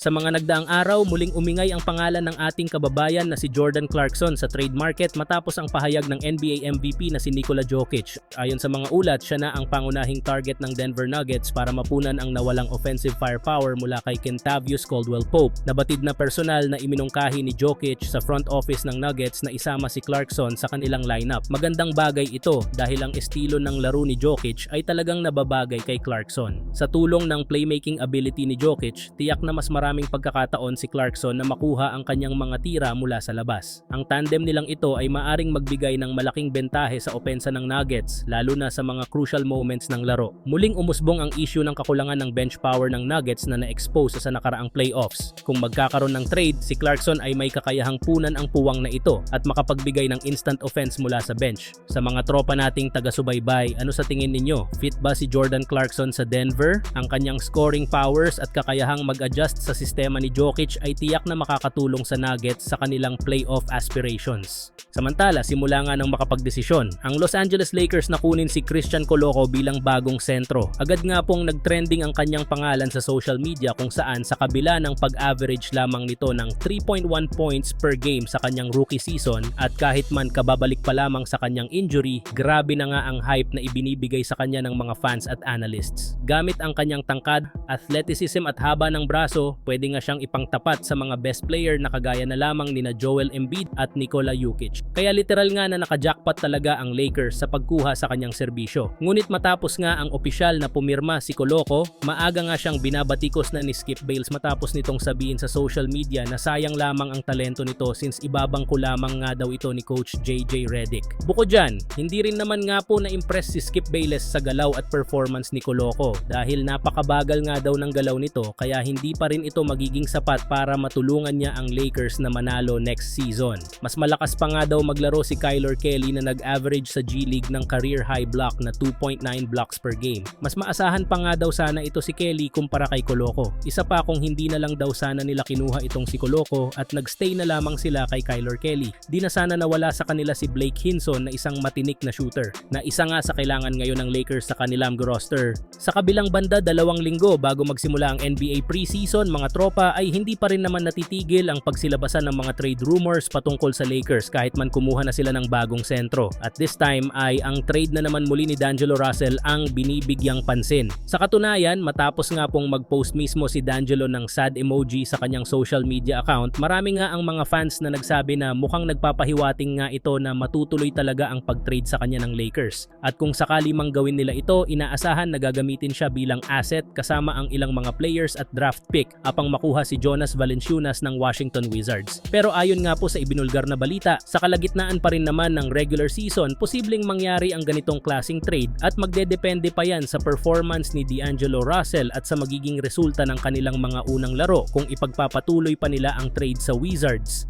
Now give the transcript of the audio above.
Sa mga nagdaang araw, muling umingay ang pangalan ng ating kababayan na si Jordan Clarkson sa trade market matapos ang pahayag ng NBA MVP na si Nikola Jokic. Ayon sa mga ulat, siya na ang pangunahing target ng Denver Nuggets para mapunan ang nawalang offensive firepower mula kay Kentavious Caldwell-Pope. Nabatid na personal na iminungkahi ni Jokic sa front office ng Nuggets na isama si Clarkson sa kanilang lineup. Magandang bagay ito dahil ang estilo ng laro ni Jokic ay talagang nababagay kay Clarkson. Sa tulong ng playmaking ability ni Jokic, tiyak na mas maraming pagkakataon si Clarkson na makuha ang kanyang mga tira mula sa labas. Ang tandem nilang ito ay maaring magbigay ng malaking bentahe sa opensa ng Nuggets, lalo na sa mga crucial moments ng laro. Muling umusbong ang issue ng kakulangan ng bench power ng Nuggets na na-expose sa nakaraang playoffs. Kung magkakaroon ng trade, si Clarkson ay may kakayahang punan ang puwang na ito at makapagbigay ng instant offense mula sa bench. Sa mga tropa nating taga-subaybay, ano sa tingin ninyo? Fit ba si Jordan Clarkson sa Denver? Ang kanyang scoring powers at kakayahang mag-adjust sa sistema ni Jokic ay tiyak na makakatulong sa Nuggets sa kanilang playoff aspirations. Samantala, simula nga ng makapagdesisyon, ang Los Angeles Lakers na kunin si Christian Coloco bilang bagong sentro. Agad nga pong nagtrending ang kanyang pangalan sa social media kung saan sa kabila ng pag-average lamang nito ng 3.1 points per game sa kanyang rookie season at kahit man kababalik pa lamang sa kanyang injury, grabe na nga ang hype na ibinibigay sa kanya ng mga fans at analysts. Gamit ang kanyang tangkad, athleticism at haba ng braso, pwede nga siyang ipangtapat sa mga best player na kagaya na lamang nina Joel Embiid at Nikola Jokic. Kaya literal nga na nakajackpot talaga ang Lakers sa pagkuha sa kanyang serbisyo. Ngunit matapos nga ang opisyal na pumirma si Coloco, maaga nga siyang binabatikos na ni Skip Bayless matapos nitong sabihin sa social media na sayang lamang ang talento nito since ibabang ko lamang nga daw ito ni Coach JJ Redick. Bukod dyan, hindi rin naman nga po na-impress si Skip Bayless sa galaw at performance ni Coloco dahil napakabagal nga daw ng galaw nito kaya hindi pa rin ito magiging sapat para matulungan niya ang Lakers na manalo next season. Mas malakas pa nga daw maglaro si Kyler Kelly na nag-average sa G League ng career high block na 2.9 blocks per game. Mas maasahan pa nga daw sana ito si Kelly kumpara kay Coloco. Isa pa kung hindi na lang daw sana nila kinuha itong si Coloco at nagstay na lamang sila kay Kyler Kelly. Di na sana nawala sa kanila si Blake Hinson na isang matinik na shooter na isa nga sa kailangan ngayon ng Lakers sa kanilang roster. Sa kabilang banda, 2 linggo bago magsimula ang NBA preseason, mga tropa, ay hindi pa rin naman natitigil ang pagsilabasan ng mga trade rumors patungkol sa Lakers kahit man kumuha na sila ng bagong sentro. At this time ay ang trade na naman muli ni D'Angelo Russell ang binibigyang pansin. Sa katunayan, matapos nga pong mag-post mismo si D'Angelo ng sad emoji sa kanyang social media account, marami nga ang mga fans na nagsabi na mukhang nagpapahiwating nga ito na matutuloy talaga ang pag-trade sa kanya ng Lakers. At kung sakali mang gawin nila ito, inaasahan na gagamitin siya bilang asset kasama ang ilang mga players at draft pick upang makuha si Jonas Valanciunas ng Washington Wizards. Pero ayon nga po sa ibinulgar na balita, sa kalagitnaan pa rin naman ng regular season, posibleng mangyari ang ganitong klaseng trade at magdedepende pa yan sa performance ni D'Angelo Russell at sa magiging resulta ng kanilang mga unang laro kung ipagpapatuloy pa nila ang trade sa Wizards.